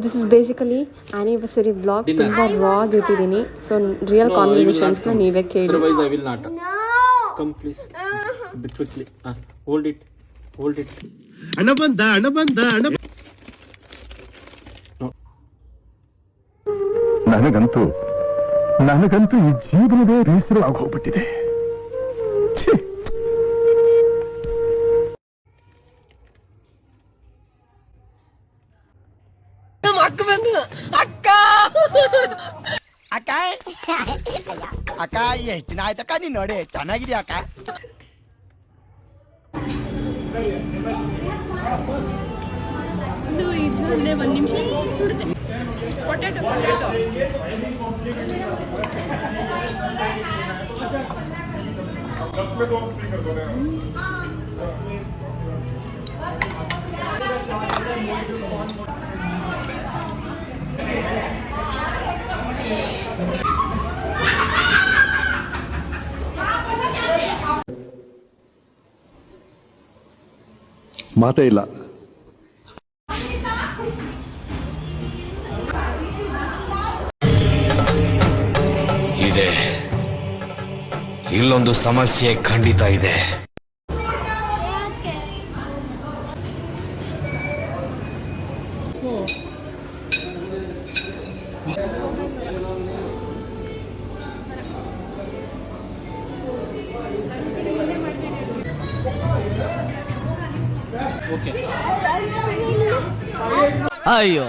This is basically anniversary vlog. ತುಂಬ ರಾಗ್ ಇಟ್ಟಿದ್ದೀನಿ. So real ಕಾನ್ವರ್ಸೇಷನ್ಸ್ನ ನೀವೇ ಕೇಳಿ. Otherwise I will not. Come please. Bit quickly. Hold it. ಹಣ ಬಂದ. ನನಗಂತೂ ಈ ಜೀವನವೇ ಬೇಸರ ಆಗೋಗ್ಬಿಟ್ಟಿದೆ. ಅಕ್ಕ ಎಷ್ಟು ದಿನ ಆಯ್ತಕ್ಕ ನೀನ್ ನೋಡಿ ಚೆನ್ನಾಗಿದ್ಯಾ ಅಕ್ಕ. ಇದು ಇದರಲ್ಲೇ 1 ನಿಮಿಷ ಸುಡುತ್ತೆ. ಪೊಟ್ಯಾಟೊ ಮಾತೇ ಇಲ್ಲ. ಇದೆ, ಇಲ್ಲೊಂದು ಸಮಸ್ಯೆ ಖಂಡಿತ ಇದೆ. ಅಯ್ಯೋ